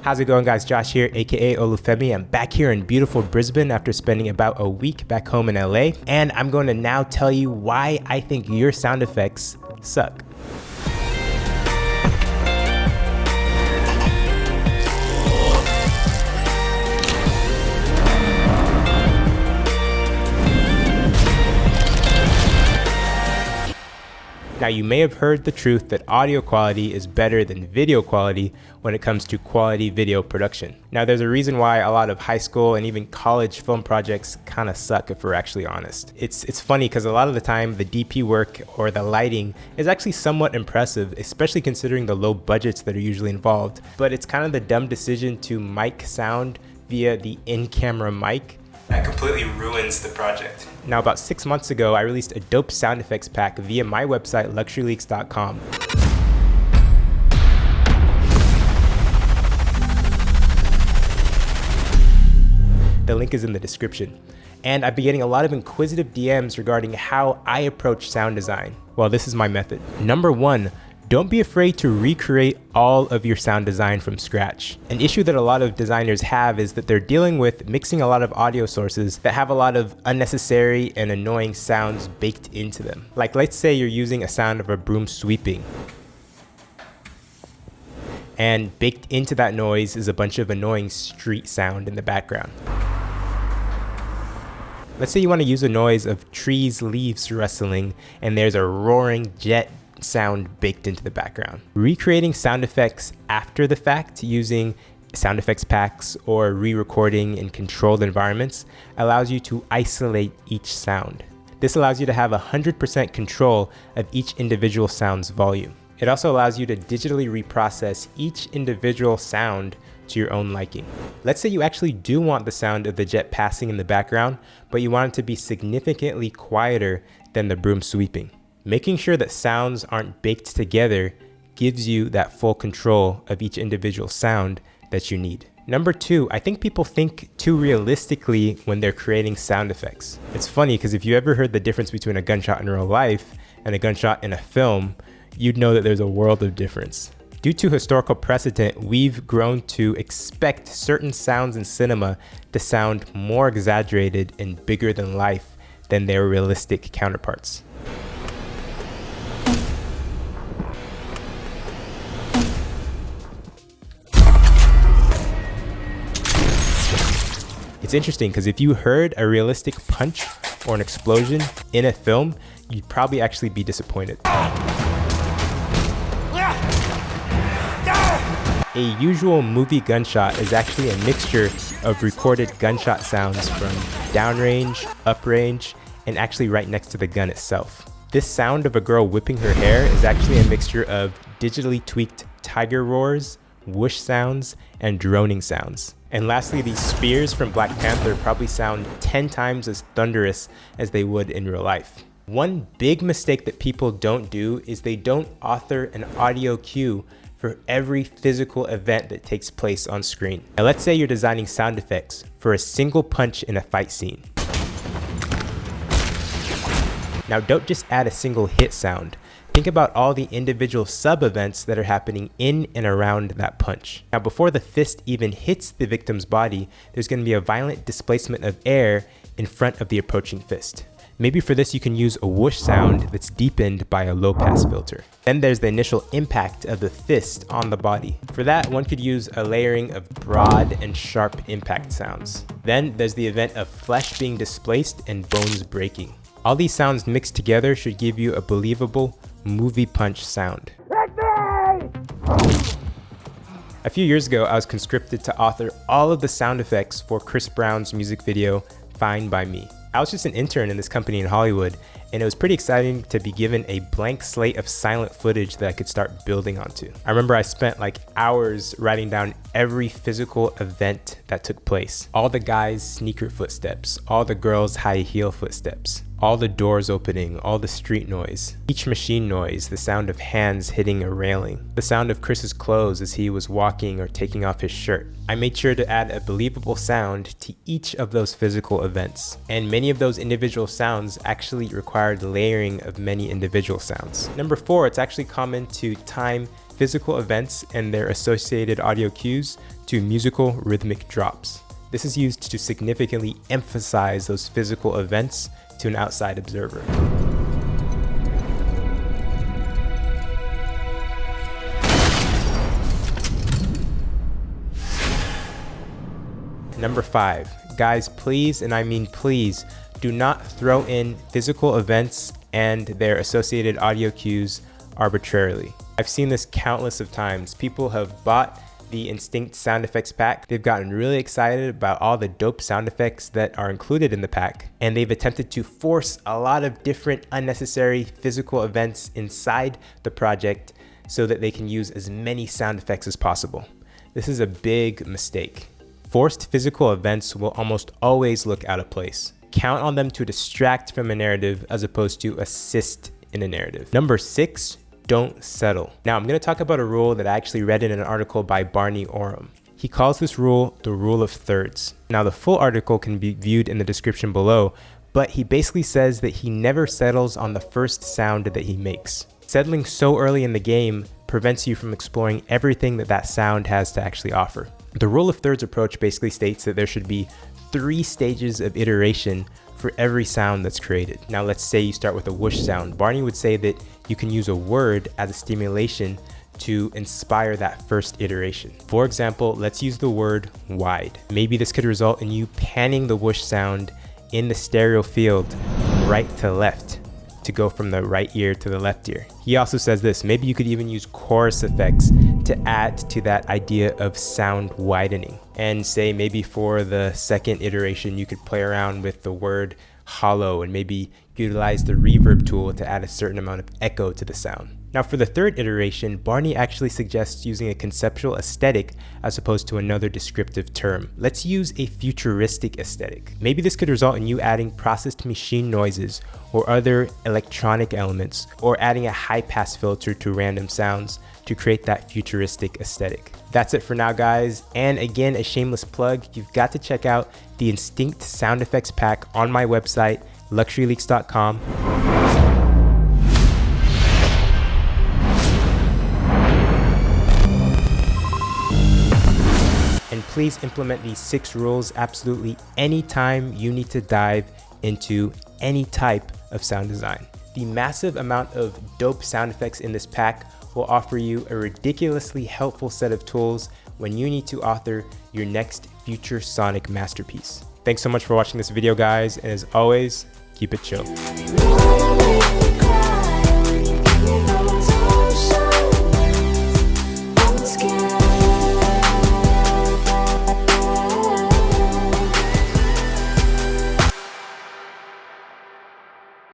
How's it going, guys? Josh here, aka Olufemii. I'm back here in beautiful Brisbane after spending about a week back home in LA, and I'm going to now tell you why I think your sound effects suck. Now, you may have heard the truth that audio quality is better than video quality when it comes to quality video production. Now, there's a reason why a lot of high school and even college film projects kind of suck, if we're actually honest. It's funny because a lot of the time the DP work or the lighting is actually somewhat impressive, especially considering the low budgets that are usually involved. But it's kind of the dumb decision to mic sound via the in-camera mic that completely ruins the project. Now, about 6 months ago, I released a dope sound effects pack via my website, luxuryleaks.com. The link is in the description. And I've been getting a lot of inquisitive DMs regarding how I approach sound design. Well, this is my method. Number 1, don't be afraid to recreate all of your sound design from scratch. An issue that a lot of designers have is that they're dealing with mixing a lot of audio sources that have a lot of unnecessary and annoying sounds baked into them. Like, let's say you're using a sound of a broom sweeping, and baked into that noise is a bunch of annoying street sound in the background. Let's say you want to use a noise of trees, leaves rustling, and there's a roaring jet sound baked into the background. Recreating sound effects after the fact using sound effects packs or re-recording in controlled environments allows you to isolate each sound. This allows you to have 100% control of each individual sound's volume. It also allows you to digitally reprocess each individual sound to your own liking. Let's say you actually do want the sound of the jet passing in the background, but you want it to be significantly quieter than the broom sweeping. Making sure that sounds aren't baked together gives you that full control of each individual sound that you need. Number 2, I think people think too realistically when they're creating sound effects. It's funny because if you ever heard the difference between a gunshot in real life and a gunshot in a film, you'd know that there's a world of difference. Due to historical precedent, we've grown to expect certain sounds in cinema to sound more exaggerated and bigger than life than their realistic counterparts. It's interesting because if you heard a realistic punch or an explosion in a film, you'd probably actually be disappointed. A usual movie gunshot is actually a mixture of recorded gunshot sounds from downrange, uprange, and actually right next to the gun itself. This sound of a girl whipping her hair is actually a mixture of digitally tweaked tiger roars, whoosh sounds, and droning sounds. And lastly, these spears from Black Panther probably sound 10 times as thunderous as they would in real life. One big mistake that people don't do is they don't author an audio cue for every physical event that takes place on screen. Now, let's say you're designing sound effects for a single punch in a fight scene. Now, don't just add a single hit sound. Think about all the individual sub-events that are happening in and around that punch. Now, before the fist even hits the victim's body, there's going to be a violent displacement of air in front of the approaching fist. Maybe for this you can use a whoosh sound that's deepened by a low-pass filter. Then there's the initial impact of the fist on the body. For that, one could use a layering of broad and sharp impact sounds. Then there's the event of flesh being displaced and bones breaking. All these sounds mixed together should give you a believable movie punch sound. A few years ago, I was conscripted to author all of the sound effects for Chris Brown's music video, Fine by Me. I was just an intern in this company in Hollywood, and it was pretty exciting to be given a blank slate of silent footage that I could start building onto. I remember I spent like hours writing down every physical event that took place. All the guys' sneaker footsteps, all the girls' high heel footsteps, all the doors opening, all the street noise, each machine noise, the sound of hands hitting a railing, the sound of Chris's clothes as he was walking or taking off his shirt. I made sure to add a believable sound to each of those physical events. And many of those individual sounds actually required layering of many individual sounds. Number 4, it's actually common to time physical events and their associated audio cues to musical rhythmic drops. This is used to significantly emphasize those physical events to an outside observer. Number 5, guys, please, and I mean please, do not throw in physical events and their associated audio cues arbitrarily. I've seen this countless of times. People have bought the Instinct sound effects pack. They've gotten really excited about all the dope sound effects that are included in the pack, and they've attempted to force a lot of different unnecessary physical events inside the project so that they can use as many sound effects as possible. This is a big mistake. Forced physical events will almost always look out of place. Count on them to distract from a narrative as opposed to assist in a narrative. Number 6, don't settle. Now I'm going to talk about a rule that I actually read in an article by Barney Oram. He calls this rule the rule of thirds. Now the full article can be viewed in the description below, but he basically says that he never settles on the first sound that he makes. Settling so early in the game prevents you from exploring everything that that sound has to actually offer. The rule of thirds approach basically states that there should be 3 stages of iteration for every sound that's created. Now let's say you start with a whoosh sound. Barney would say that you can use a word as a stimulation to inspire that first iteration. For example, let's use the word wide. Maybe this could result in you panning the whoosh sound in the stereo field right to left to go from the right ear to the left ear. He also says this, maybe you could even use chorus effects to add to that idea of sound widening. And say maybe for the second iteration, you could play around with the word hollow and maybe utilize the reverb tool to add a certain amount of echo to the sound. Now for the third iteration, Barney actually suggests using a conceptual aesthetic as opposed to another descriptive term. Let's use a futuristic aesthetic. Maybe this could result in you adding processed machine noises or other electronic elements, or adding a high pass filter to random sounds to create that futuristic aesthetic. That's it for now, guys. And again, a shameless plug, you've got to check out the Instinct sound effects pack on my website, luxuryleaks.com. And please implement these 6 rules absolutely anytime you need to dive into any type of sound design. The massive amount of dope sound effects in this pack will offer you a ridiculously helpful set of tools when you need to author your next future sonic masterpiece. Thanks so much for watching this video, guys, and as always, keep it chill.